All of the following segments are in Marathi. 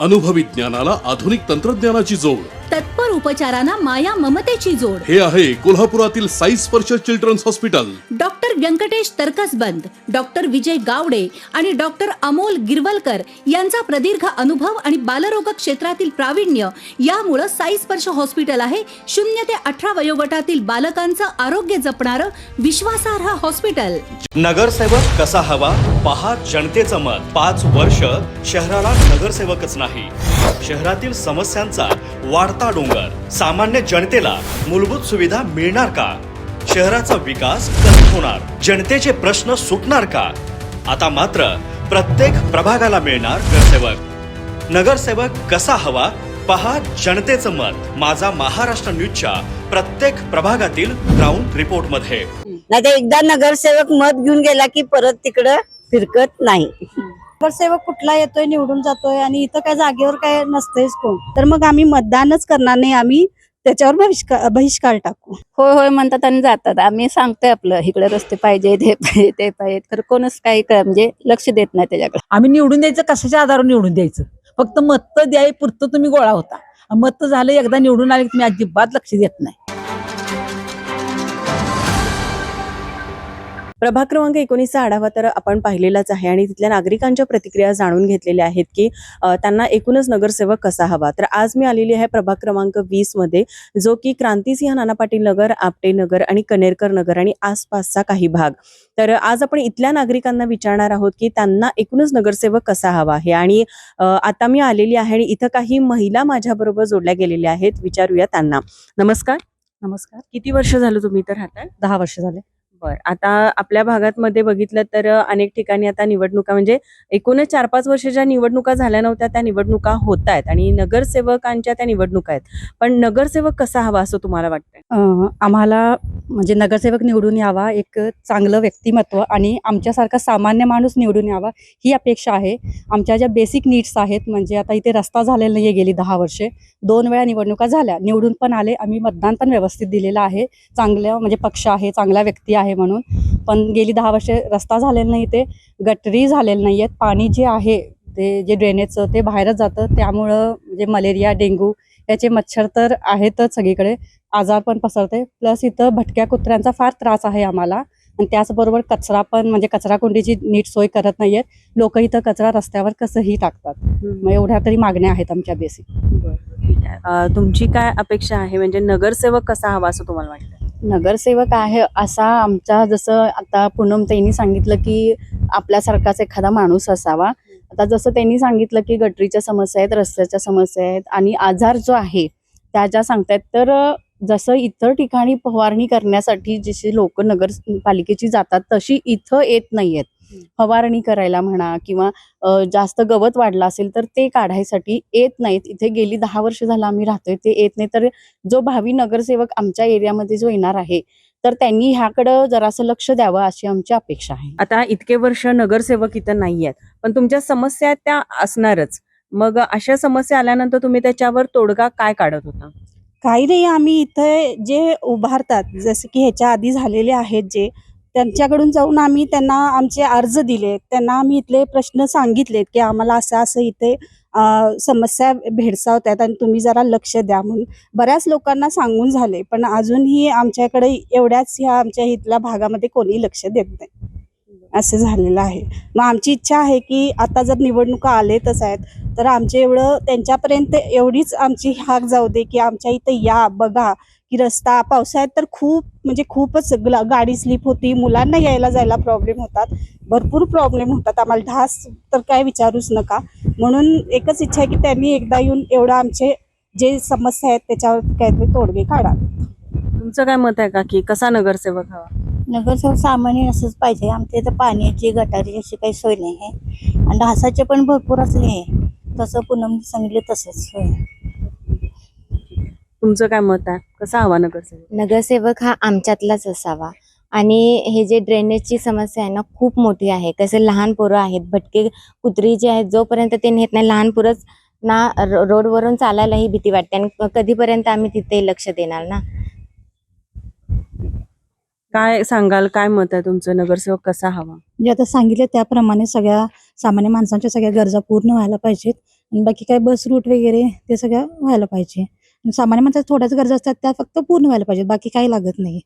अनुभवी ज्ञानाला आधुनिक तंत्रज्ञानाची जोड, तत्पर उपचारांना माया ममतेची जोड. हे आहे कोल्हापुरातील Sai Sparsh children's hospital. Doctor Vyankatesh Tarkasband, doctor Vijay Gawade आणि डॉक्टर अमोल गिरवलकर यांचा प्रदीर्घ अनुभव आणि बालरोग क्षेत्रातील प्रावीण्य यामुळे साई स्पर्श हॉस्पिटल आहे 0 ते 18 वयोगटातील बालकांचं आरोग्य जपणारं विश्वासार्ह हॉस्पिटल. नगरसेवक कसा हवा पहा जनतेचं मत. 5 वर्ष शहराला नगरसेवकच नाही, शहरातील समस्यांचा वाढता डोंगर. सामान्य जनतेला मूलभूत सुविधा मिळणार का? शहराचा विकास कधी होणार? जनतेचे प्रश्न सुटणार का? आता मात्र प्रत्येक प्रभागाला मिळणार नगरसेवक. नगरसेवक कसा हवा पहा जनतेचं मत. माझा महाराष्ट्र न्यूजच्या प्रत्येक प्रभागातील ग्राउंड रिपोर्ट मध्ये. नाही तर एकदा नगरसेवक मत घेऊन गेला की परत तिकडं फिरकत नाही. नगरसेवक कुठला येतोय निवडून जातोय आणि इथं काय जागेवर काय नसतेच कोण, तर मग आम्ही मतदानच करणार नाही, आम्ही त्याच्यावर बहिष्कार टाकू. होय होय म्हणतात आणि जातात. आम्ही सांगतोय आपलं इकडे रस्ते पाहिजे, हे पाहिजे, ते पाहिजे, तर कोणच काही म्हणजे लक्ष देत नाही त्याच्याकडे. आम्ही निवडून द्यायचं कशाच्या आधारावर निवडून द्यायचं? फक्त मत द्याय पुरतं तुम्ही गोळा होता. मत झालं एकदा निवडून आले तुम्ही अजिबात लक्ष देत नाही. प्रभाग क्रमांक 19चा आढावा तर आपण पाहिलेलाच आहे आणि तिथल्या नागरिकांच्या प्रतिक्रिया जाणून घेतलेल्या आहेत की त्यांना एकूणच नगरसेवक कसा हवा. तर आज मी आलेली आहे प्रभाग क्रमांक 20 मध्ये, जो की क्रांतिसिंह नाना पाटील नगर, आपटे नगर आणि कनेरकर नगर आणि आसपासचा काही भाग. तर आज आपण इथल्या नागरिकांना विचारणार आहोत की त्यांना एकूणच नगरसेवक कसा हवा आहे. आणि आता मी आलेली आहे आणि इथं काही महिला माझ्या बरोबर जोडल्या गेलेल्या आहेत. विचारूया त्यांना. नमस्कार. नमस्कार. किती वर्ष झालं तुम्ही इथं राहताय? 10 वर्ष झाले. बर, आता आपल्या भागात मध्ये बघितलं तर अनेक ठिकाणी आता निवडणुका म्हणजे एकूणच 4-5 वर्षाच्या निवडणुका झाल्या नव्हत्या, त्या निवडणुका होत आहेत आणि नगरसेवकांच्या त्या निवडणुका आहेत. पण नगरसेवक कसा हवा असं तुम्हाला वाटतंय? आम्हाला म्हणजे नगरसेवक निवडून यावा, एक चांगलं व्यक्तिमत्व आणि आमच्यासारखा सामान्य माणूस निवडून यावा ही अपेक्षा आहे. आमच्या ज्या बेसिक नीड्स आहेत, म्हणजे आता इथे रस्ता झालेला नाहीये गेली 10 वर्षे, 2 वेळा निवडणुका झाल्या, निवडून पण आले, आम्ही मतदान पण व्यवस्थित दिलेलं आहे. चांगलं म्हणजे पक्ष आहे, चांगला व्यक्ती आहे म्हणून. पण गेली 10 वर्षे रस्ता झालेला नाही, ते गटरी झालेले नाहीयेत, पाणी जे आहे ते जे ड्रेनेजचं ते बाहेरच जातं, त्यामुळं म्हणजे मलेरिया, डेंग्यू याचे मच्छर तर आहेतच, सगळीकडे आजार पण पसरते. प्लस इथं भटक्या कुत्र्यांचा फार त्रास आहे आम्हाला. आणि त्याचबरोबर कचरा पण म्हणजे कचरा कुंडीची नीट सोय करत नाहीयेत लोक. इथं कचरा रस्त्यावर कसंही टाकतात. मग एवढ्या तरी मागण्या आहेत आमच्या बेसिक. ठीक आहे. तुमची काय अपेक्षा आहे, म्हणजे नगरसेवक कसा हवा असं तुम्हाला वाटतं? नगरसेवक आहे असा आमचा, जसं आता पूनम ताईंनी सांगितलं की आपल्यासारखाच एखादा माणूस असावा. आता जसं त्यांनी सांगितलं की गटरीच्या समस्या आहेत, रस्त्याच्या समस्या आहेत आणि आजार जो आहे त्या ज्या सांगतायत, तर जसं इतर ठिकाणी फवारणी करण्यासाठी जशी लोक नगरपालिकेची जातात तशी इथं येत नाहीयेत. फवारणी करायला म्हणा किंवा जास्त गवत वाढला असेल तर ते काढायसाठी येत नाहीत. इथे गेली 10 वर्ष झालं आम्ही राहतोय, ते येत नाही. तर जो भावी नगरसेवक आमच्या एरियामध्ये जो येणार आहे तर त्यांनी ह्याकडं जरासं लक्ष द्यावं अशी आमची अपेक्षा आहे. आता इतके वर्ष नगरसेवक इथं नाही आहेत, पण तुमच्या समस्या आहेत त्या असणारच. मग अशा समस्या आल्यानंतर तुम्ही त्याच्यावर तोडगा काय काढत होता? काही नाही, आम्ही इथे जे उभारतात जसे की ह्याच्या आधी झालेले आहेत जे, त्यांच्याकडून जाऊन आम्ही त्यांना आमचे अर्ज दिले, त्यांना आम्ही इथले प्रश्न सांगितलेत की आम्हाला असं असं इथे समस्या भेडसावत आहेत आणि तुम्ही जरा लक्ष द्या म्हणून. बऱ्याच लोकांना सांगून झाले, पण अजूनही आमच्याकडे एवढ्याच ह्या आमच्या इथल्या भागामध्ये कोणी लक्ष देत नाही, असं झालेलं आहे. मग आमची इच्छा आहे की आता जर निवडणुका आलेतच आहेत तर आमचे एवढं त्यांच्यापर्यंत एवढीच आमची हाक जाऊ दे की आमच्या इथं या, बघा की रस्ता पावसाळ्यात तर खूप म्हणजे खूपच गाडी स्लिप होती, मुलांना यायला जायला प्रॉब्लेम होतात, भरपूर प्रॉब्लेम होतात आम्हाला. ढास तर काय विचारूच नका. म्हणून एकच इच्छा आहे की त्यांनी एकदा येऊन एवढं आमचे जे समस्या आहेत त्याच्यावर काहीतरी तोडगे काढा. तुमचं काय मत आहे का की कसा नगरसेवक हवा? नगरसेवक सामान्य असंच पाहिजे. आमच्या इथं पाण्याची गटारी अशी काही सोय नाही आहे आणि ढासाचे पण भरपूर असले आहे, तसं पूनम सांगितलं तसंच सोय. तुमचं काय मत आहे, कसा हवा नगरसेवक? नगरसेवक हा आमच्यातलाच असावा. आणि हे जे ड्रेनेजची समस्या आहे ना खूप मोठी आहे. कसे लहान पोरं आहेत, भटके कुत्री जे आहेत, जोपर्यंत ते नेत नाही लहान पोरंच ना रोडवरून चालायलाही भीती वाटते आणि कधीपर्यंत आम्ही तिथे लक्ष देणार ना. काय सांगाल, काय मत आहे तुमचं, नगरसेवक कसा हवा? जे आता सांगितले त्याप्रमाणे सगळ्या सामान्य माणसांच्या सगळ्या गरजा पूर्ण व्हायला पाहिजेत. आणि बाकी काय बस रूट वगैरे ते सगळं व्हायला पाहिजे. सामान्य माणसाच्या थोड्याच गरजा असतात त्या फक्त पूर्ण व्हायला पाहिजेत, बाकी काही लागत नाही,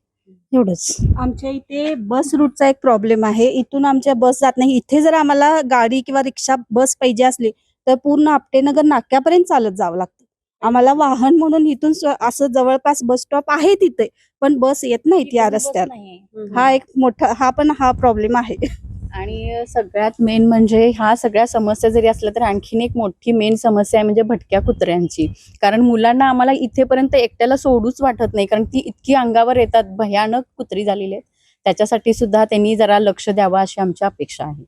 एवढंच. आमच्या इथे बस रूटचा एक प्रॉब्लेम आहे. इथून आमच्या बस जात नाही. इथे जर आम्हाला गाडी किंवा रिक्षा बस पाहिजे असली तर पूर्ण आपटेनगर नाक्यापर्यंत चालत जावं लागतं. आम्हाला वाहन म्हणून इथून असं जवळपास बस स्टॉप आहे तिथे, पण बस येत नाहीत या रस्त्यात. हा एक मोठा हा प्रॉब्लेम आहे. आणि सगळ्यात मेन म्हणजे ह्या सगळ्या समस्या जरी असल्या तर आणखीन एक मोठी मेन समस्या आहे म्हणजे भटक्या कुत्र्यांची. कारण मुलांना आम्हाला इथेपर्यंत एकट्याला सोडूच वाटत नाही, कारण ती इतकी अंगावर येतात, भयानक कुत्री झालेली आहेत. त्याच्यासाठी सुद्धा त्यांनी जरा लक्ष द्यावं अशी आमची अपेक्षा आहे.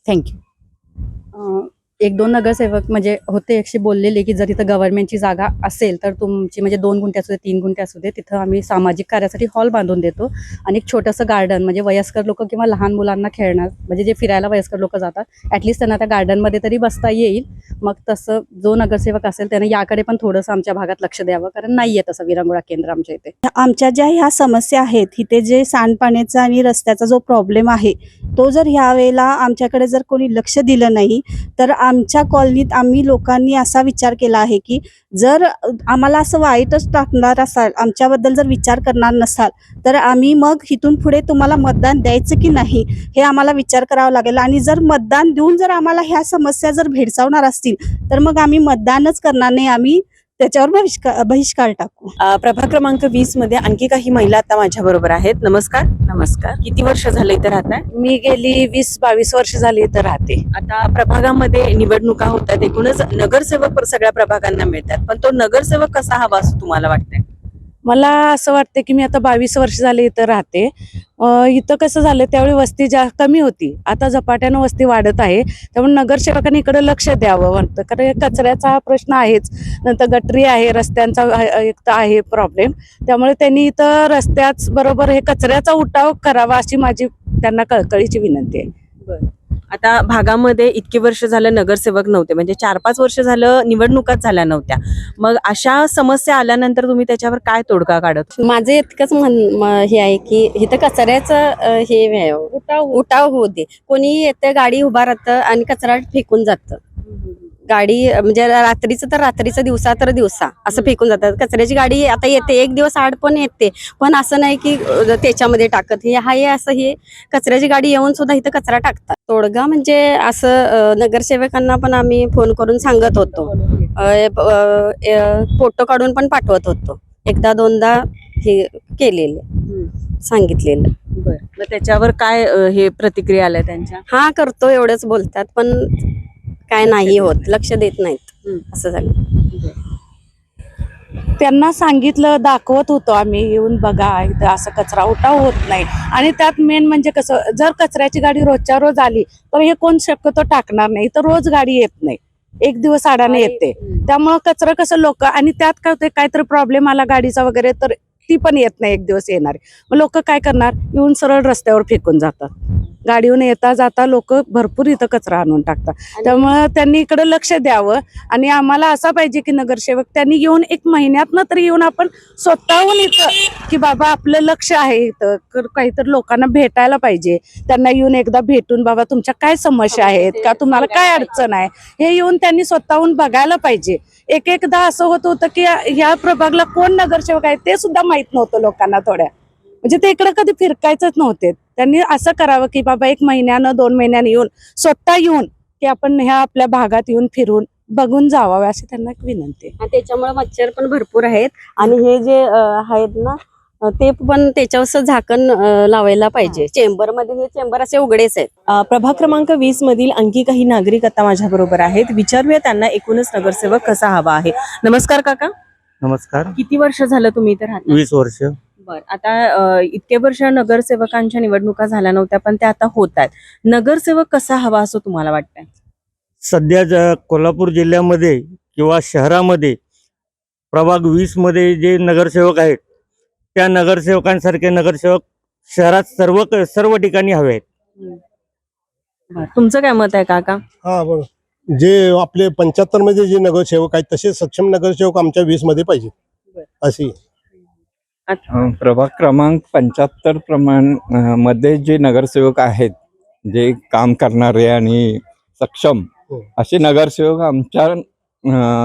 थँक्यू. एक दोन नगरसेवक म्हणजे होते अशी बोललेले की जर इथं गव्हर्नमेंटची जागा असेल तर तुमची म्हणजे 2 गुंठे असू दे 3 गुंठे असू दे तिथं आम्ही सामाजिक कार्यासाठी हॉल बांधून देतो आणि एक छोटंसं गार्डन म्हणजे वयस्कर लोक किंवा लहान मुलांना खेळणार म्हणजे जे फिरायला वयस्कर लोक जातात ॲटलिस्ट त्यांना त्या गार्डनमध्ये तरी बसता येईल. मग तसं जो नगरसेवक असेल त्याने याकडे पण थोडंसं आमच्या भागात लक्ष द्यावं, कारण नाही आहे तसं विरंगुळा केंद्र आमच्या इथे. आमच्या ज्या ह्या समस्या आहेत इथे जे सांडपाण्याचा आणि रस्त्याचा जो प्रॉब्लेम आहे तो जर ह्या वेळेला आमच्याकडे जर कोणी लक्ष दिलं नाही तर आमच्या कॉलनीत आम्ही लोकांनी असा विचार केला आहे की जर आम्हाला असं वाईटच टाकणार असाल, आमच्याबद्दल जर विचार करणार नसाल तर आम्ही मग इथून पुढे तुम्हाला मतदान द्यायचं की नाही हे आम्हाला विचार करावा लागेल. आणि जर मतदान देऊन जर आम्हाला ह्या समस्या जर भेडसावणार असतील तर मग आम्ही मतदानच करणार नाही, आम्ही त्याच्यावर बहिष्कार टाकू. प्रभाग क्रमांक 20 मध्ये आणखी काही महिला आता माझ्या बरोबर आहेत. नमस्कार. नमस्कार. किती वर्ष झाले इथे राहताय? मी गेली 20-22 वर्ष झाली इथं राहते. आता प्रभागामध्ये निवडणुका होतात, एकूणच नगरसेवक सगळ्या प्रभागांना मिळतात, पण तो नगरसेवक कसा हवा असं तुम्हाला वाटतंय? मला असं वाटतं की मी आता 22 वर्ष झाले इथं राहते. इथं कसं झालं त्यावेळी वस्ती कमी होती, आता झपाट्यानं वस्ती वाढत आहे. त्यामुळे नगरसेवकांनी इकडे लक्ष द्यावं वाटतं, कारण कचऱ्याचा हा प्रश्न आहेच, नंतर गटरी आहे, रस्त्यांचा एक तर आहे प्रॉब्लेम. त्यामुळे त्यांनी इथं रस्त्याच बरोबर हे कचऱ्याचा उठाव करावा अशी माझी त्यांना कळकळीची विनंती आहे. आता भागामध्ये इतकी वर्ष झालं नगरसेवक नव्हते, म्हणजे 4-5 वर्ष झालं निवडणुकाच झाल्या नव्हत्या. मग अशा समस्या आल्यानंतर तुम्ही त्याच्यावर काय तोडगा काढत? माझं इतकंच हे आहे की इथं कचऱ्याचं हे उठाव होऊ दे. कोणी येतं गाडी उभा राहतं आणि कचरा फेकून जातं. गाडी म्हणजे रात्रीचं तर रात्रीचं, दिवसा तर दिवसा असं फेकून जातात. कचऱ्याची गाडी आता येते, एक दिवस आड पण येते, पण असं नाही की त्याच्यामध्ये टाकत. हे असं हे कचऱ्याची गाडी येऊन सुद्धा इथं कचरा टाकतात. तोडगा म्हणजे असं नगरसेवकांना पण आम्ही फोन करून सांगत होतो, फोटो काढून पण पाठवत होतो, 1-2दा हे केलेलं सांगितलेलं. मग त्याच्यावर काय हे प्रतिक्रिया आल्या त्यांच्या? हा करतो एवढंच बोलतात, पण काय नाही होत, लक्ष देत नाहीत, असं झालं. त्यांना सांगितलं, दाखवत होतो आम्ही, येऊन बघा इथं असं कचरा उठाव होत नाही. आणि त्यात मेन म्हणजे कसं, जर कचऱ्याची गाडी रोजच्या रोज आली तर हे कोण शक्यतो टाकणार नाही, तर रोज गाडी येत नाही, एक दिवस आडाने येते. त्यामुळं कचरा कसं लोक, आणि त्यात काय होतं काहीतरी प्रॉब्लेम आला गाडीचा वगैरे तर ती पण येत नाही, एक दिवस येणार. मग लोक काय करणार, येऊन सरळ रस्त्यावर फेकून जातात. गाडीहून येता जाता लोक भरपूर इथं कचरा आणून टाकतात. त्यामुळे त्यांनी इकडे लक्ष द्यावं. आणि आम्हाला असा पाहिजे की नगरसेवक त्यांनी येऊन 1 महिन्यातनं तरी येऊन आपण स्वतःहून इथं की बाबा आपलं लक्ष आहे इथं, काहीतरी लोकांना भेटायला पाहिजे. त्यांना येऊन एकदा भेटून बाबा तुमच्या काय समस्या आहेत का, तुम्हाला काय अडचण आहे, हे येऊन त्यांनी स्वतःहून बघायला पाहिजे. एकदा असं होत होतं की ह्या प्रभागला कोण नगरसेवक आहे ते सुद्धा माहित नव्हतं लोकांना, थोड्या म्हणजे ते इकडे कधी फिरकायचंच नव्हते. त्यांनी असं करावं की बाबा 1 महिन्यानं 2 महिन्यानं येऊन स्वतः येऊन की आपण ह्या आपल्या भागात येऊन फिरून बघून जावं अशी त्यांना विनंती आहे. त्याच्यामुळे मच्छर पण भरपूर आहेत आणि हे जे आहेत ना ते पण त्याच्यावर झाकण लावायला पाहिजे. चेंबर मध्ये हे चेंबर असे उघडेच आहेत. प्रभाग क्रमांक 20 मधील आणखी काही नागरिक आता माझ्या बरोबर आहेत. विचारूया त्यांना एकूणच नगरसेवक कसा हवा आहे. नमस्कार काका. नमस्कार. किती वर्ष झालं तुम्ही इथे राहता? 20 वर्ष. बर. आता इतके वर्ष नगरसेवकांच्या निवडणुका झाल्या नव्हत्या, पण त्या आता होत आहेत. नगरसेवक कसा हवा असं तुम्हाला वाटतंय? सध्या कोल्हापूर जिल्ह्यामध्ये किंवा शहरामध्ये प्रभाग 20 मध्ये जे नगरसेवक आहेत त्या नगरसेवकांसारखे नगरसेवक शहरात सर्व ठिकाणी हवे आहेत. तुमचं काय मत आहे काका? हा बरोबर. जे आपले 75 मध्ये जे नगरसेवक आहेत तसे सक्षम नगरसेवक आमच्या 20 मध्ये पाहिजे अशी. प्रभाग क्रमांक 75 मध्ये जे नगरसेवक आहेत जे काम करणारे आणि सक्षम असे नगरसेवक आमच्या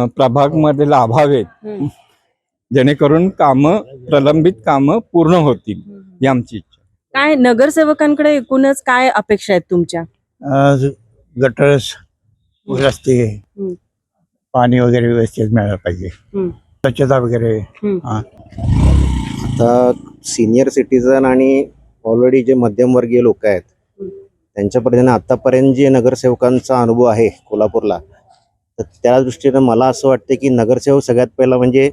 प्रभागमध्ये लाभावेत, जेणेकरून प्रलंबित कामं पूर्ण होतील ही आमची इच्छा. काय नगरसेवकांकडे एकूणच काय अपेक्षा आहेत तुमच्या? गटर्स, रस्ते, पाणी वगैरे व्यवस्थित मिळालं पाहिजे, स्वच्छता वगैरे. आता सिनियर सिटीजन आणि ऑलरेडी जे मध्यमवर्गीय लोक आहेत त्यांच्यापर्यंत आतापर्यंत जे नगरसेवकांचा अनुभव आहे कोल्हापूरला, तर त्या दृष्टीनं मला असं वाटतं की नगरसेवक सगळ्यात पहिला म्हणजे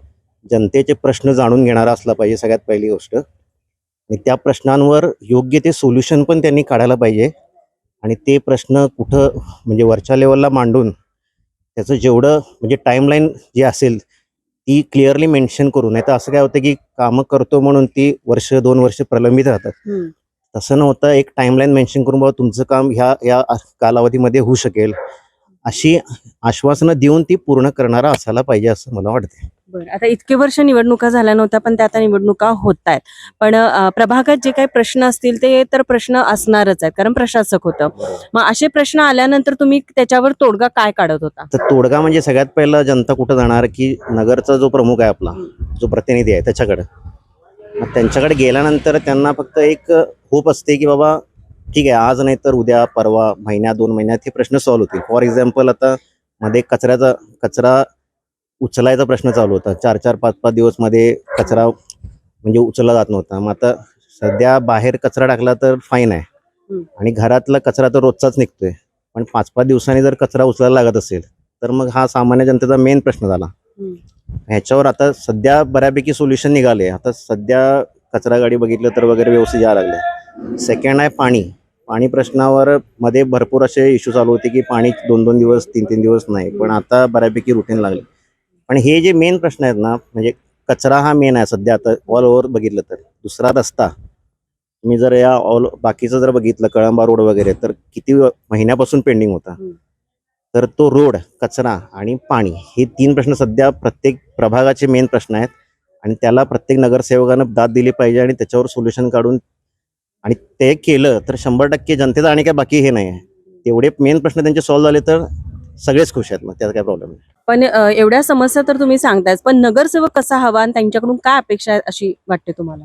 जनतेचे प्रश्न जाणून घेणारा असला पाहिजे, सगळ्यात पहिली गोष्ट. आणि त्या प्रश्नांवर योग्य ते सोल्युशन पण त्यांनी काढायला पाहिजे. आणि ते प्रश्न कुठं म्हणजे वरच्या लेवलला मांडून त्याचं जेवढं म्हणजे टाईमलाईन जी असेल ती क्लिअरली मेन्शन करू. नाही तर असं काय होतं की कामं करतो म्हणून ती 1-2 वर्ष प्रलंबित राहतात. तसं न होता एक टाईमलाईन मेन्शन करून बाबा तुमचं काम ह्या कालावधीमध्ये होऊ शकेल अशी आश्वासनं देऊन ती पूर्ण करणारा असायला पाहिजे असं मला वाटतं. बरं, आता इतके वर्ष निवडणुका झाल्या नव्हत्या, पण त्या आता निवडणुका होत आहेत. पण प्रभागात जे काही प्रश्न असतील ते तर प्रश्न असणारच आहेत, कारण प्रशासक होतं. मग असे प्रश्न आल्यानंतर तुम्ही त्याच्यावर तोडगा काय काढत होता? तर तोडगा म्हणजे सगळ्यात पहिला जनता कुठं जाणार की नगरचा जो प्रमुख आहे आपला जो प्रतिनिधी आहे त्याच्याकडे. मग त्यांच्याकडे गेल्यानंतर त्यांना फक्त एक होप असते की बाबा ठीक आहे आज नाही तर उद्या परवा महिन्यात 2 महिन्यात हे प्रश्न सॉल्व्ह होतील. फॉर एक्झाम्पल आता मध्ये कचरा उचलायचा प्रश्न चालू होता. 4-4, 5-5 दिवस मध्ये कचरा म्हणजे उचलला जात नव्हता. मग आता सध्या बाहेर कचरा टाकला तर फाईन आहे आणि घरातला कचरा तर रोजचाच निघतोय. पण 5-5 दिवसांनी जर कचरा उचलायला लागत असेल तर मग हा सामान्य जनतेचा मेन प्रश्न झाला. ह्याच्यावर आता सध्या बऱ्यापैकी सोल्युशन निघाले. आता सध्या कचरा गाडी बघितलं तर वगैरे व्यवस्थित यायला लागले. सेकंड आहे पाणी प्रश्नावर मध्ये भरपूर असे इश्यू चालू होते की पाणी 2-2 दिवस 3-3 दिवस नाही, पण आता बऱ्यापैकी रुटीन लागले. पण हे जे मेन प्रश्न आहेत ना म्हणजे कचरा हा मेन आहे सध्या आता ऑल ओव्हर बघितलं तर. दुसरा रस्ता मी जर या बाकीचं जर बघितलं कळंबा रोड वगैरे तर किती महिन्यापासून पेंडिंग होता. तर तो रोड, कचरा आणि पाणी हे 3 प्रश्न सध्या प्रत्येक प्रभागाचे मेन प्रश्न आहेत आणि त्याला प्रत्येक नगरसेवकानं दाद दिली पाहिजे आणि त्याच्यावर सोल्युशन काढून आणि ते केलं तर 100% जनतेचा आणि काय बाकी हे नाही आहे. तेवढे मेन प्रश्न त्यांचे सॉल्व्ह झाले तर सगळेच खुश आहेत. मग त्याचा काय प्रॉब्लेम नाही. पण एवढ्या समस्या तर तुम्ही सांगतायच, पण नगरसेवक कसा हवा आणि त्यांच्याकडून काय अपेक्षा आहे अशी वाटते तुम्हाला?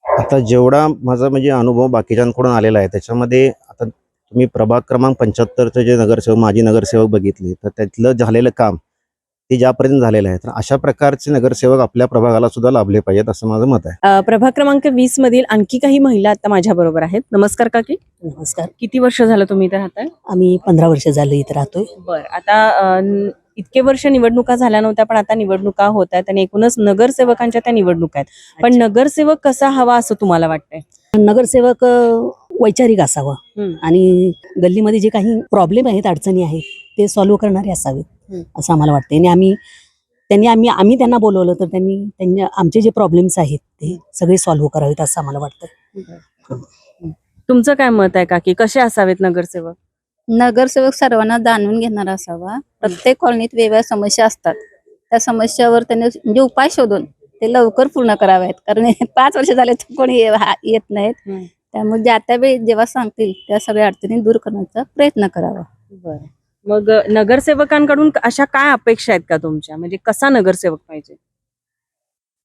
आता जेवढा माझा म्हणजे अनुभव बाकीच्यांकडून आलेला आहे त्याच्यामध्ये आता तुम्ही प्रभाग क्रमांक 75चे जे नगरसेवक माजी नगरसेवक बघितले तर त्यातलं झालेलं काम ते ज्यापर्यंत झालेलं आहे तर अशा प्रकारचे नगरसेवक आपल्या प्रभागाला सुद्धा लाभले पाहिजेत असं माझं मत आहे. प्रभाग क्रमांक 20 मधील आणखी काही महिला आता माझ्या बरोबर आहेत. नमस्कार काकी. नमस्कार. किती वर्ष झालं तुम्ही इथे राहताय? आम्ही 15 वर्ष झालं इथे राहतोय. बरं, आता इतके वर्ष निवडणुका झाल्या नव्हत्या, पण आता निवडणुका होत आहेत आणि एकूणच नगरसेवकांच्या त्या निवडणुका आहेत. पण नगरसेवक कसा हवा असं तुम्हाला वाटतंय? नगरसेवक वैचारिक असावा आणि गल्लीमध्ये जे काही प्रॉब्लेम आहेत, अडचणी आहेत ते सॉल्व्ह करणारे असावेत असं आम्हाला वाटतंय. आणि आम्ही त्यांना बोलवलं तर त्यांनी आमचे जे प्रॉब्लेम्स आहेत ते सगळे सॉल्व्ह करावेत असं आम्हाला वाटतं. तुमचं काय मत आहे काकी, कसे असावेत नगरसेवक? नगरसेवक सर्वांना जाणून घेणारा असावा. प्रत्येक कॉलनीत वेगवेगळ्या समस्या असतात, त्या समस्यावर त्यांनी म्हणजे उपाय शोधून ते लवकर पूर्ण करावेत. कारण 5 वर्ष झाले तर कोणी येत नाहीत. त्यामुळे ज्या त्या वेळी जेव्हा सांगतील त्या सगळ्या अडचणी दूर करण्याचा प्रयत्न करावा. बरं, मग नगरसेवकांकडून अशा काय अपेक्षा आहेत का तुमच्या? म्हणजे कसा नगरसेवक पाहिजे?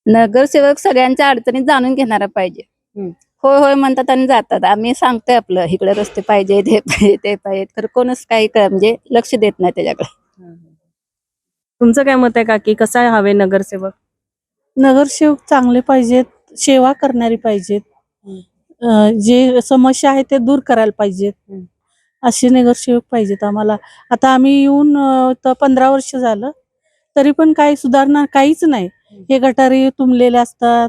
नगरसेवक सगळ्यांच्या अडचणी जाणून घेणारा पाहिजे. होय होय म्हणतात आणि जातात. आम्ही सांगतोय आपलं इकडे रस्ते पाहिजे, हे पाहिजे, ते पाहिजे, तर कोणच काही म्हणजे लक्ष देत नाही त्याच्याकडे. तुमचं काय मत आहे काकी, कसा हवे नगरसेवक? नगरसेवक चांगले पाहिजेत, सेवा करणारी पाहिजेत, जे समस्या आहेत ते दूर करायला पाहिजेत, असे नगरसेवक पाहिजेत आम्हाला. आता आम्ही येऊन 15 वर्ष झालं तरी पण काही सुधारणा काहीच नाही. हे गटारी तुंबलेले असतात.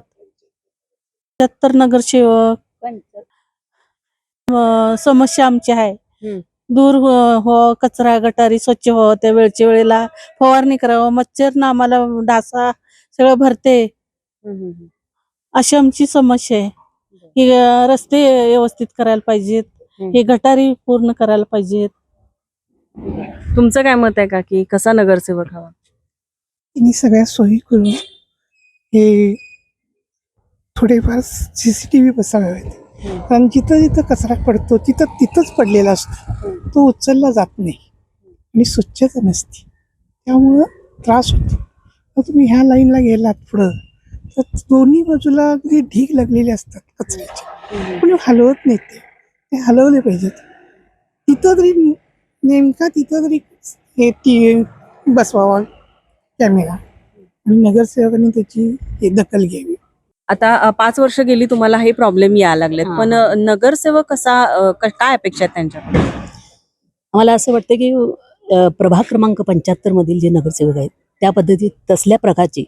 75 नगरसेवक समस्या आमची आहे दूर हो, कचरा गटारी स्वच्छ हो, त्या वेळच्या वेळेला फवारणी करावं, मच्छर ना आम्हाला डासा सगळं भरते, अशी आमची समस्या आहे. हे रस्ते व्यवस्थित करायला पाहिजेत, हे गटारी पूर्ण करायला पाहिजेत. तुमचं काय मत आहे काकी, कसा नगरसेवक हवा? त्यांनी सगळ्या सोयी करून हे थोडेफार CCTV बसावेत. कारण जिथं जिथं कचरा पडतो तिथंच पडलेला असतो, तो उचलला जात नाही. आणि स्वच्छता नसते, त्यामुळं त्रास होतो. मग तुम्ही ह्या लाईनला गेलात पुढं तर दोन्ही बाजूला अगदी ढीग लागलेले असतात कचऱ्याचे, पण हलवत नाहीत ते हलवले पाहिजेत. तिथं तरी नेमका तिथं तरी हे बसवावा कॅमेरा आणि नगरसेवकांनी त्याची दखल घ्यावी. आता 5 वर्ष गेली तुम्हाला हे प्रॉब्लेम यायला लागलेत, पण नगरसेवक काय अपेक्षा आहेत त्यांच्याकडे? आम्हाला असं वाटतं की प्रभाग क्रमांक 75 मधील जे नगरसेवक आहेत त्या पद्धतीत तसल्या प्रकारचे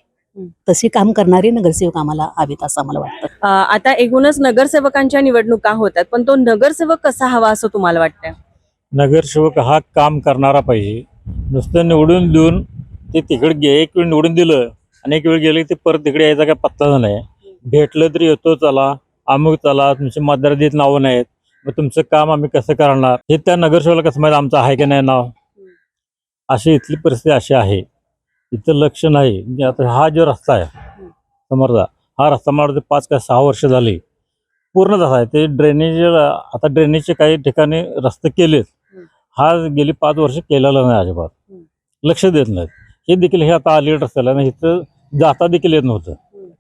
तसे काम करणारे नगरसेवक आम्हाला हवेत असं आम्हाला वाटतं. आता एकूणच नगरसेवकांच्या निवडणुका होतात, पण तो नगरसेवक कसा हवा असं तुम्हाला वाटतं? नगरसेवक हा काम करणारा पाहिजे. नुसतं निवडून देऊन ते तिकडे एक वेळ निवडून दिलं आणि एक वेळ गेले ते परत तिकडे यायचा काय पत्ता नाही. भेटलं तरी येतो, चला अमुक चला, तुमचे मतदारात नावं नाहीत, मग तुमचं काम आम्ही कसं करणार हे त्या नगरसेवकाला कसं माहिती आमचं आहे की नाही नाव. अशी इथली परिस्थिती अशी आहे, इथं लक्ष नाही. म्हणजे आता हा जो रस्ता आहे समोरचा, हा रस्ता मला 5 का 6 वर्ष झाली पूर्ण तसा आहे. ते ड्रेनेज, आता ड्रेनेजचे काही ठिकाणी रस्ते केलेत, हा गेली 5 वर्ष केलेला नाही, अजिबात लक्ष देत नाहीत. हे देखील हे आता अलीकडे रस्त्याला ना इथं जाता देखील येत नव्हतं.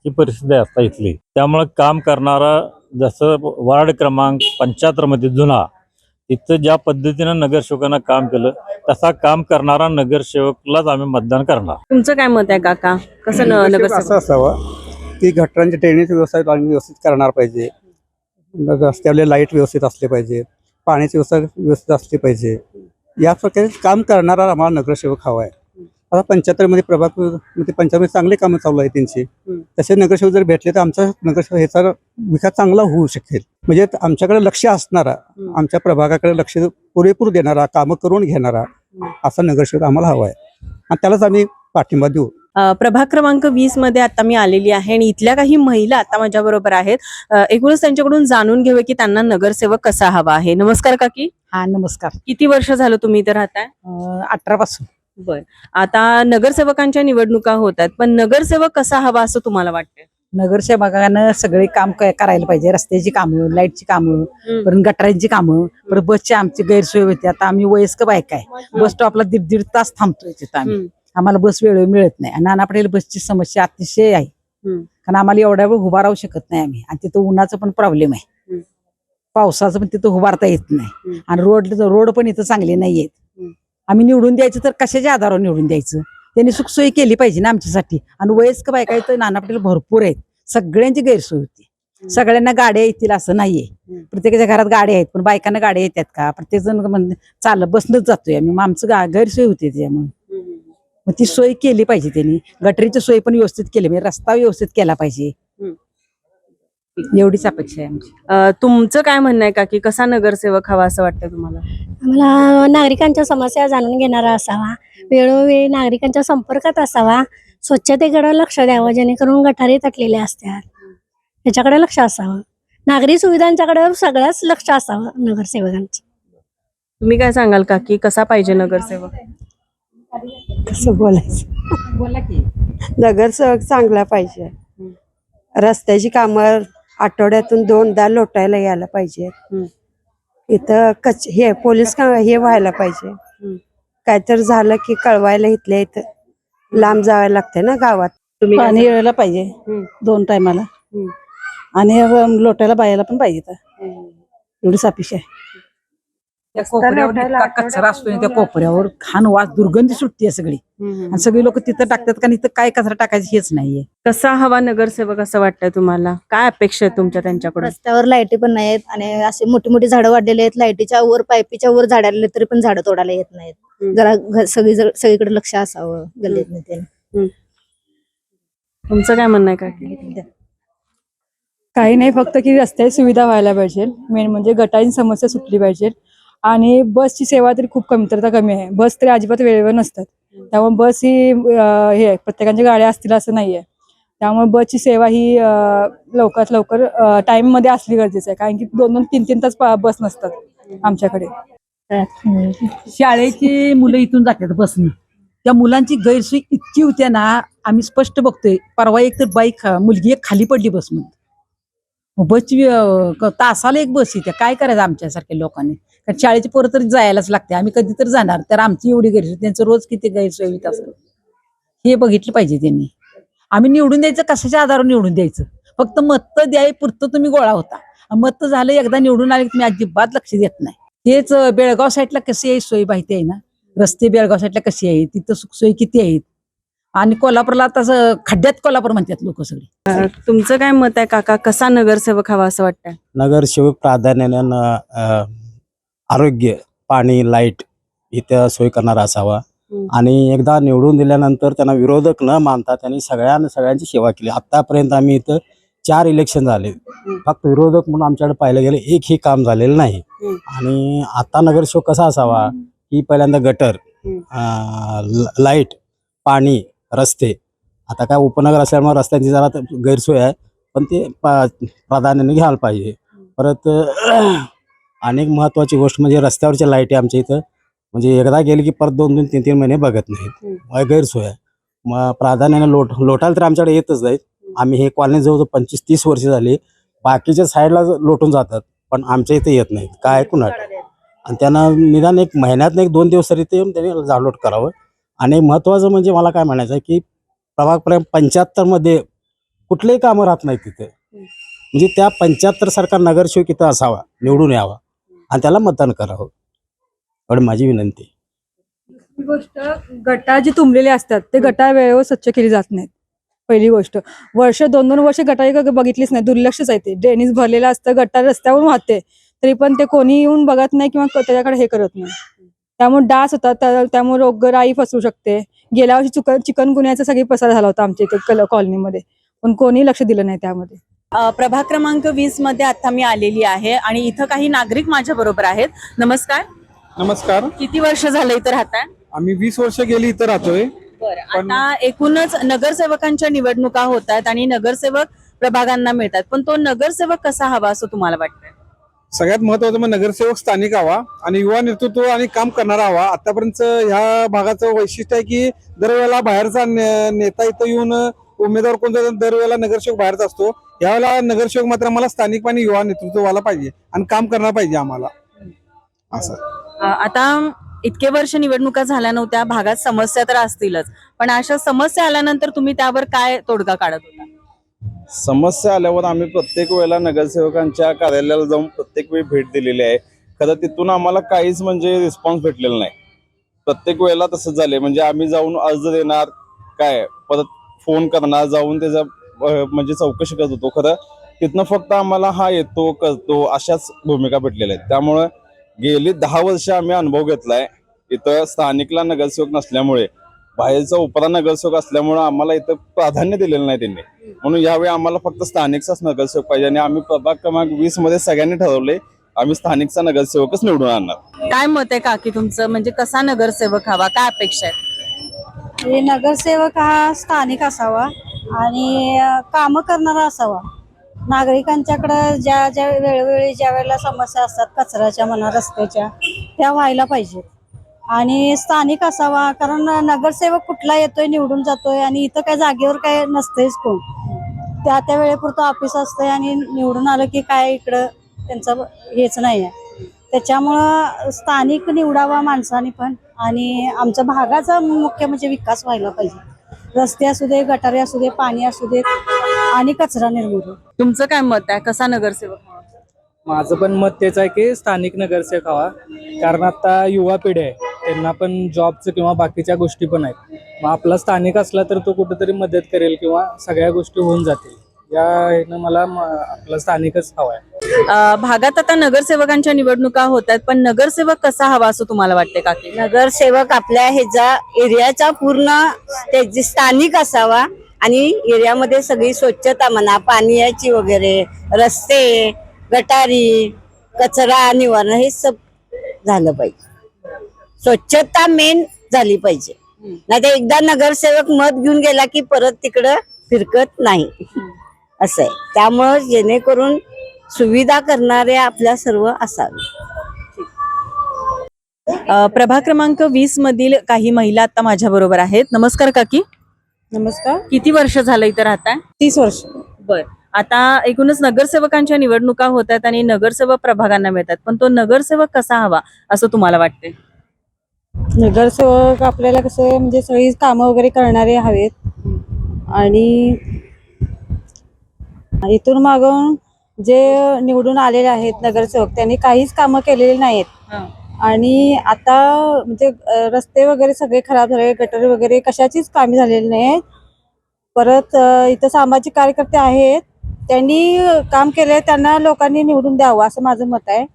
ही परिस्थिती आहे आता इथली. त्यामुळं काम करणारा, जसं वार्ड क्रमांक 75 मध्ये जुना, इथं ज्या पद्धतीनं नगरसेवकांना काम केलं तसा काम करणारा नगरसेवकलाच आम्ही मतदान करणार. तुमचं काय मत आहे काका? कसं नगरसेवक असं असावा की गटरांची ड्रेनेज व्यवस्था व्यवस्थित करणार पाहिजे, रस्त्यावरले लाईट व्यवस्थित असले पाहिजे, पाण्याची व्यवस्था व्यवस्थित असली पाहिजे. या प्रकारे काम करणारा आम्हाला नगरसेवक हवा आहे. आता 75 मध्ये प्रभाग 75 चांगले कामं चालू आहे त्यांची. तसे नगरसेवक जर भेटले तर आमचा नगरसेवक ह्याचा विकास चांगला होऊ शकेल. म्हणजे आमच्याकडे लक्ष असणारा, आमच्या प्रभागाकडे लक्ष पुरेपूर देणारा, कामं करून घेणारा असा नगरसेवक आम्हाला हवा आहे आणि त्यालाच आम्ही पाठिंबा देऊ. प्रभाग क्रमांक 20 मध्ये आता मी आलेली आहे आणि इथल्या काही महिला आता माझ्या बरोबर आहेत. एकूणच त्यांच्याकडून जाणून घेऊया की त्यांना नगरसेवक कसा हवा आहे. नमस्कार काकी. हा नमस्कार. किती वर्ष झालं तुम्ही इथे राहताय? 18 पासून. बर. आता नगरसेवकांच्या निवडणुका होतात, पण नगरसेवक कसा हवा असं तुम्हाला वाटतं? नगरसेवकानं सगळे काम करायला पाहिजे. रस्त्याची कामं, लाईटची कामं, परत गटारांची कामं, परत बसची आमची गैरसोय होती. आता आम्ही वयस्कर बायका आहे, बस स्टॉपला 1.5 तास थांबतोय तिथं आम्ही. आम्हाला बस वेळेवर मिळत नाही आणि नाना पटेल बसची समस्या अतिशय आहे, कारण आम्हाला एवढ्या वेळ उभा राहू शकत नाही आम्ही. आणि तिथं उन्हाचं पण प्रॉब्लेम आहे, पावसाचं पण तिथं उभारता येत नाही आणि रोड पण इथं चांगले नाही आहेत. आम्ही निवडून द्यायचं तर कशाच्या आधारावर निवडून द्यायचं? त्यांनी सुखसोयी केली पाहिजे ना आमच्यासाठी. आणि वयस्कर बायका इथं नाना पटेल भरपूर आहेत, सगळ्यांची गैरसोय होती. सगळ्यांना गाड्या येतील असं नाहीये, प्रत्येकाच्या घरात गाड्या आहेत, पण बायकांना गाड्या येतात का? प्रत्येक जण चालत बसनच जातोय आम्ही, मग आमचं गैरसोय होती त्यामुळे. मग ती सोय केली पाहिजे त्यांनी. गटरीची सोय पण व्यवस्थित केली पाहिजे, रस्ता व्यवस्थित केला पाहिजे, एवढीच अपेक्षा आहे आमची. तुमचं काय म्हणणं आहे का की कसा नगरसेवक हवा असं वाटतं तुम्हाला? आम्हाला नागरिकांच्या समस्या जाणून घेणारा असावा, वेळोवेळी नागरिकांच्या संपर्कात असावा, स्वच्छतेकडे लक्ष द्यावं जेणेकरून गटारी तटलेल्या असतात त्याच्याकडे लक्ष असावं, नागरी सुविधांच्याकडे सगळ्याच लक्ष असावं नगरसेवकांचं. तुम्ही काय सांगाल का की कसा पाहिजे नगरसेवक? कसं बोलायचं? बोला की. नगरसेवक चांगला पाहिजे. रस्त्याची कामं आठवड्यातून 2दा लोटायला यायला पाहिजे. इथं हे पोलीस हे व्हायला पाहिजे. काहीतरी झालं की कळवायला इथल्या इथं लांब जावं लागतंय ना गावात. पाणी यायला पाहिजे 2 टायमाला आणि लोटायला बायाला पण पाहिजे. एवढीच अपेक्षा आहे. त्या कोपऱ्यावर इतका कचरा असतो, त्या कोपऱ्यावर घाण वास दुर्गंधी सुटते सगळी, आणि सगळी लोक तिथं टाकतात, कारण इथं काय कचरा टाकायचं हेच नाहीये. कसा हवा नगरसेवक असं वाटतंय तुम्हाला? काय अपेक्षा आहे तुमच्या त्यांच्याकडून? रस्त्यावर लाईटी पण नाहीत आणि असे मोठी मोठी झाडं वाढलेली आहेत, लाईटीच्या वर पाईपीच्या वर झाड आलेले तरी पण झाडं तोडायला येत नाहीत. जरा सगळीकडे लक्ष असावं गल्लीत नेते. तुमचं काय म्हणणं आहे का? काही नाही, फक्त की रस्त्याची सुविधा व्हायला पाहिजे. मेन म्हणजे गटारीची समस्या सुटली पाहिजे आणि बसची सेवा तरी खूप कमतरता कमी आहे. बस तरी अजिबात वेळेवर नसतात, त्यामुळे बस ही हे प्रत्येकाच्या गाड्या असतील असं नाहीये. त्यामुळे बसची सेवा ही लवकरात लवकर टाइम मध्ये असली गरजेचं आहे, कारण की 2-2, 3-3 तास बस नसतात आमच्याकडे. शाळेची मुलं इथून जातात बसने, त्या मुलांची गैरसोय इतकी होत्या ना, आम्ही स्पष्ट बघतोय. परवा एक तर बाईक मुलगी एक खाली पडली बसमध्ये, बसची तासाला एक बस येते, काय करायचं आमच्यासारख्या लोकांनी? कारण शाळेची पोरं तरी जायलाच लागते, आम्ही कधी तर जाणार, तर आमची एवढी गैरसोय, त्यांचं रोज किती गैरसोय होत असेल हे बघितलं पाहिजे त्यांनी. आम्ही निवडून द्यायचं, कशाच्या आधारावर निवडून द्यायचं? फक्त मत द्याय पुरतं तुम्ही गोळा होता, मत झालं एकदा निवडून आले की तुम्ही अजिबात लक्ष देत नाही. हेच बेळगाव साईडला कशी आहे सोय माहिती आहे ना, रस्ते बेळगाव साईडला कशी आहे, तिथं सुखसोयी किती आहेत. आणि कोल्हापूरला तसं खड्ड्यात कोल्हापूर म्हणतात लोक सगळे. तुमचं काय मत आहे काका, कसा नगरसेवक हवा असं वाटतंय? नगरसेवक प्राधान्यानं आरोग्य, पाणी, लाईट इथं सोय करणारा असावा. आणि एकदा निवडून दिल्यानंतर त्यांना विरोधक न मानता त्यांनी सगळ्यांची सेवा केली. आतापर्यंत आम्ही इथं 4 इलेक्शन झाले, फक्त विरोधक म्हणून आमच्याकडे पाहिलं गेलं एकही काम झालेलं नाही. आणि आता नगरसेवक कसा असावा की पहिल्यांदा गटर, लाईट, पाणी, रस्ते. आता काय उपनगर असल्यामुळे रस्त्यांची जरा गैरसोय आहे, पण ते प्राधान्याने घ्यायला पाहिजे. परत अनेक महत्त्वाची गोष्ट म्हणजे रस्त्यावरच्या लाईटी आमच्या इथं म्हणजे एकदा गेली की परत 2-2, 3-3 महिने बघत नाहीत, गैरसोय आहे. मग प्राधान्याने लोटायला तर आमच्याकडे येतच नाहीत. आम्ही हे कॉलनी जवळजवळ 25-30 वर्ष झाली, बाकीच्या साईडला लोटून जातात, पण आमच्या इथे येत नाहीत, काय कुणाट. आणि त्यांना निदान एक महिन्यात 1-2 दिवस तरी ते येऊन त्यांनी जाळलोट करावं. आणि महत्त्वाचं म्हणजे मला काय म्हणायचं आहे की प्रभाग 75मध्ये कुठलेही कामं राहत नाहीत तिथे, म्हणजे त्या 75 सारखा नगरसेवक इथं असावा, निवडून यावा आणि त्याला मतदान करावं, एवढी माझी विनंती. ही गोष्ट, गटार जे तुंबलेले असतात ते गटार वेळेवर स्वच्छ केली जात नाहीत. पहिली गोष्ट, 2-2 वर्ष गटारी बघितलीच नाही, दुर्लक्षच आहे ते. ड्रेनेज भरलेलं असतं, गटार रस्त्यावरून वाहते तरी पण ते कोणी येऊन बघत नाही किंवा त्याच्याकडे हे करत नाही. त्यामुळे डास होतात, त्यामुळे रोगराई पसरू शकते. गेल्या वर्षी चिकनगुन्ह्याचा सगळी पसार झाला होता आमच्या इथे कॉलनीमध्ये, पण कोणी लक्ष दिलं नाही त्यामध्ये. प्रभाग क्रमांक 20 मध्ये आता मी आलेली आहे आणि इथं काही नागरिक माझ्या बरोबर आहेत. नमस्कार. नमस्कार. किती वर्ष झालं इथं राहताय? आम्ही 20 वर्ष गेली इथं राहतोय. आता एकूणच नगरसेवकांच्या निवडणुका होत आहेत आणि नगरसेवक प्रभागांना मिळतात, पण तो नगरसेवक कसा हवा असं तुम्हाला वाटतंय? सगळ्यात महत्वाचं मग नगरसेवक स्थानिक हवा आणि युवा नेतृत्व आणि काम करणारा हवा. आतापर्यंत ह्या भागाचं वैशिष्ट्य आहे की दरवेळेला बाहेरचा नेता इथं येऊन उमेदवार कोणता दरवेळेला नगरसेवक बाहेरचा असतो. यावेळेला नगरसेवक मात्र मला स्थानिक आणि युवा नेतृत्ववाला पाहिजे आणि काम करणार पाहिजे आम्हाला असं. आता इतके वर्ष निवडणुका झाल्या नव्हत्या, भागात समस्या तर असतीलच, पण अशा समस्या आल्यानंतर तुम्ही त्यावर काय तोडगा काढत होता? समस्या आल्यावर आम्ही प्रत्येक वेळेला नगरसेवकांच्या कार्यालयाला जाऊन प्रत्येक वेळी भेट दिलेली आहे. खरं तिथून आम्हाला काहीच म्हणजे रिस्पॉन्स भेटलेला नाही. प्रत्येक वेळेला तसंच झालंय, म्हणजे आम्ही जाऊन अर्ज देणार, काय परत फोन करणार, जाऊन त्याचा म्हणजे चौकशी करत होतो. खरं तिथनं फक्त आम्हाला हा येतो करतो अशाच भूमिका भेटलेल्या आहेत. त्यामुळं गेली 10 वर्ष आम्ही अनुभव घेतलाय. इथं स्थानिकला नगरसेवक नसल्यामुळे, बाहेरचा उपरा नगरसेवक असल्यामुळे आम्हाला इथं प्राधान्य दिलेलं नाही त्यांनी. म्हणून यावेळी आम्हाला फक्त स्थानिकचाच नगरसेवक पाहिजे आणि आम्ही प्रभाग क्रमांक 20 मध्ये सगळ्यांनी ठरवले आम्ही स्थानिकचा नगरसेवकच निवडून आणणार. काय मत आहे काकी तुमचं, म्हणजे कसा नगरसेवक हवा, काय अपेक्षा आहे? नगरसेवक हा स्थानिक असावा आणि कामं करणारा असावा. नागरिकांच्याकडे ज्या वेळोवेळी ज्या वेळेला समस्या असतात, कचऱ्याच्या म्हणा, रस्त्याच्या, त्या व्हायला पाहिजेत. आणि स्थानिक असावा, कारण नगरसेवक कुठला येतोय, निवडून जातोय आणि इथं काय जागेवर काय नसतेच कोण, त्या वेळेपुरतं ऑफिस असतंय आणि निवडून आलं की काय इकडं त्यांचं हेच नाही आहे. त्याच्यामुळं स्थानिक निवडावा माणसाने पण. आणि आमच्या भागाचा मुख्य म्हणजे विकास व्हायला पाहिजे. रस्ते असू दे, गटारे असू दे, पाणी असू दे आणि कचरा निर्मूलन. तुमचं काय मत आहे, कसा नगरसेवक हवा? माझं पण मत तेच आहे की स्थानिक नगरसेवक हवा. कारण आता युवा पिढी आहे, त्यांना पण जॉबचं किंवा बाकीच्या गोष्टी पण आहेत. मग आपला स्थानिक असला तर तो कुठेतरी मदत करेल किंवा सगळ्या गोष्टी होऊन जातील. या ह्यानं मला आपला स्थानिकच हवा आहे. भागात आता नगरसेवकांच्या निवडणुका होत आहेत, पण नगरसेवक कसा हवा असं तुम्हाला वाटते काकी? नगरसेवक आपल्या ह्याचा एरियाचा पूर्ण त्याची स्थानिक असावा आणि एरियामध्ये सगळी स्वच्छता म्हणा, पाण्याची वगैरे, रस्ते, गटारी, कचरा निवारण हे सब झालं पाहिजे. स्वच्छता मेन झाली पाहिजे, नाही तर एकदा नगरसेवक मत घेऊन गेला की परत तिकडं फिरकत नाही असं आहे. त्यामुळं जेणेकरून सुविधा करणारे आपल्या सर्व असावे. प्रभाग क्रमांक 20 मधील काही महिला आता माझ्या बरोबर आहेत. नमस्कार काकी. नमस्कार. किती वर्ष झालं इथं राहताय? 30 वर्ष. बर. आता एकूणच नगरसेवकांच्या निवडणुका होत आहेत आणि नगरसेवक प्रभागांना मिळतात, पण तो नगरसेवक कसा हवा असं तुम्हाला वाटते? नगरसेवक आपल्याला कसं म्हणजे सगळी कामं वगैरे करणारे हवेत आणि इथून मागून जे निवडून आलेले आहेत नगरसेवक त्यांनी काहीच कामं केलेली नाहीत आणि आता म्हणजे रस्ते वगैरे सगळे खराब झाले, गटर वगैरे कशाचीच कामे झालेली नाहीत. परत इथं सामाजिक कार्यकर्ते आहेत, त्यांनी काम केले, त्यांना लोकांनी निवडून द्यावं असं माझं मत आहे.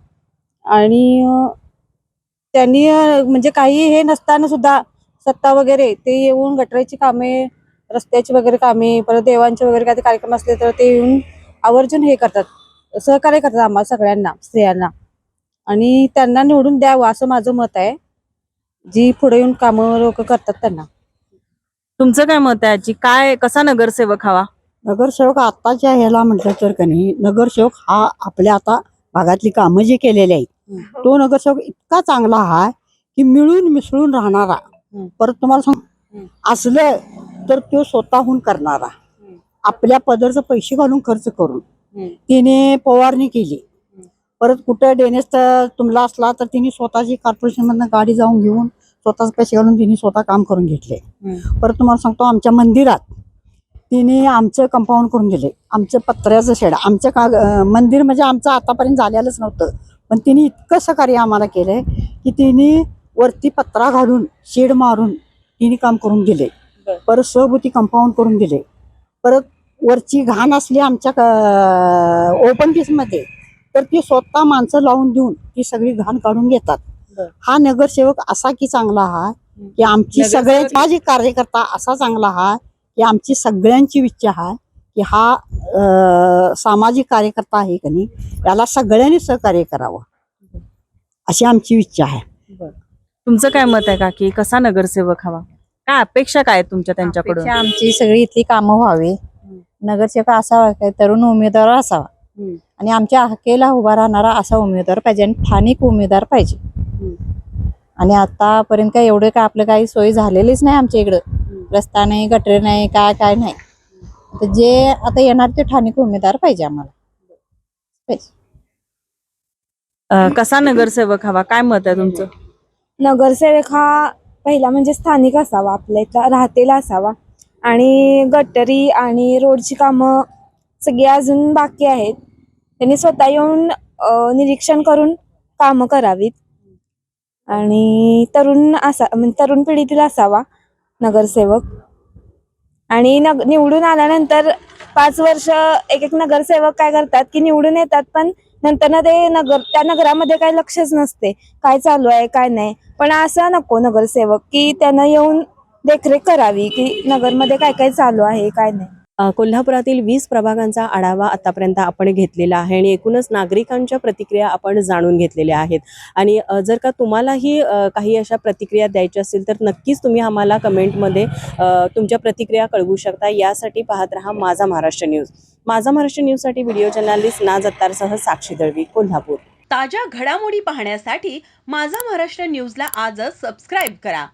आणि त्यांनी म्हणजे काही हे नसताना सुद्धा सत्ता वगैरे ते येऊन गटराची कामे, रस्त्याची वगैरे कामे, परत देवांचे वगैरे काही कार्यक्रम असले तर ते येऊन आवर्जून हे करतात, सहकार्य करतात आम्हाला सगळ्यांना, स्त्रियांना, आणि त्यांना निवडून द्यावं असं माझं मत आहे. जी पुढे येऊन कामं लोक करतात त्यांना. तुमचं काय मत आहे आजी? काय कसा नगरसेवक हवा? नगरसेवक आताच्या ह्याला म्हटलं तर का नाही, नगरसेवक हा आपल्या आता भागातली कामं जी केलेली आहेत तो नगरसेवक इतका चांगला आहे की मिळून मिसळून राहणारा. परत तुम्हाला सांग असलं तर तो स्वतःहून करणारा, आपल्या पदरचं पैसे घालून खर्च करून तिने फवारणी केली. परत कुठं ड्रेनेज तुमला असला तर तिने स्वतःची कॉर्पोरेशन मधनं गाडी जाऊन घेऊन स्वतःच पैसे घालून तिने स्वतः काम करून घेतले. परत तुम्हाला सांगतो आमच्या मंदिरात तिने आमचं कंपाऊंड करून दिले, आमचं पत्र्याचं शेड, आमचं मंदिर म्हणजे आमचं आतापर्यंत झालेलंच नव्हतं, पण तिने इतकं सहकार्य आम्हाला केलंय की तिने वरती पत्रा घालून शेड मारून तिने काम करून दिले. परत सहभूती कंपाऊंड करून दिले. परत वरची घाण असली आमच्या ओपन पीसमध्ये तर ती स्वतः माणसं लावून देऊन ती सगळी घाण काढून घेतात. हा नगरसेवक असा की चांगला हा की आमची सगळ्यांची, माझी कार्यकर्ता असा चांगला हा की आमची सगळ्यांची इच्छा आहे की हा सामाजिक कार्यकर्ता आहे की नाही, याला सगळ्यांनी सहकार्य करावं अशी आमची इच्छा आहे. तुमचं काय मत आहे काकी? कसा नगरसेवक हवा? काय अपेक्षा काय आहेत तुमच्या त्यांच्याकडून? अपेक्षा आमची सगळी इथली कामं व्हावी, नगरसेवक असावा, काय तरुण उमेदवार असावा आणि आमच्या हक्केला उभा राहणारा असा उमेदवार पाहिजे आणि स्थानिक उमेदवार पाहिजे. आणि आतापर्यंत काय एवढे काय आपलं काही सोय झालेलीच नाही आमच्या इकडं, रस्ता नाही, गटर नाही, काय नाही. तर जे आता येणार ते स्थानिक उमेदवार पाहिजे आम्हाला. कसा नगरसेवक हवा? काय मत आहे तुमचं? नगरसेवक हा पहिला म्हणजे स्थानिक असावा, आपल्या इथला राहतेला असावा आणि गटरी आणि रोडची कामं सगळी अजून बाकी आहेत, त्यांनी स्वतः येऊन निरीक्षण करून कामं करावीत आणि म्हणजे तरुण पिढीतील असावा नगरसेवक. आणि निवडून आल्यानंतर 5 वर्ष एक नगरसेवक काय करतात की निवडून येतात पण नंतर ना ते त्या नगरामध्ये काही लक्षच नसते काय चालू आहे काय नाही. पण असं नको नगरसेवक की त्यानं येऊन देखरेख करावी की नगरमध्ये काय काय चालू आहे काय नाही. कोल्हापुरातील 20 प्रभागांचा आढावा आतापर्यंत आपण घेतलेला आहे आणि एकूणच नागरिकांच्या प्रतिक्रिया आपण जाणून घेतलेल्या आहेत. आणि जर का तुम्हालाही काही अशा प्रतिक्रिया द्यायच्या असतील तर नक्कीच तुम्ही आम्हाला कमेंटमध्ये तुमच्या प्रतिक्रिया कळवू शकता. यासाठी पाहत रहा माझा महाराष्ट्र न्यूज. माझा महाराष्ट्र न्यूजसाठी व्हिडिओ जर्नलिस्ट नाज अत्तारसह साक्षी दळवी, कोल्हापूर. ताज्या घडामोडी पाहण्यासाठी माझा महाराष्ट्र न्यूजला आजच सबस्क्राईब करा.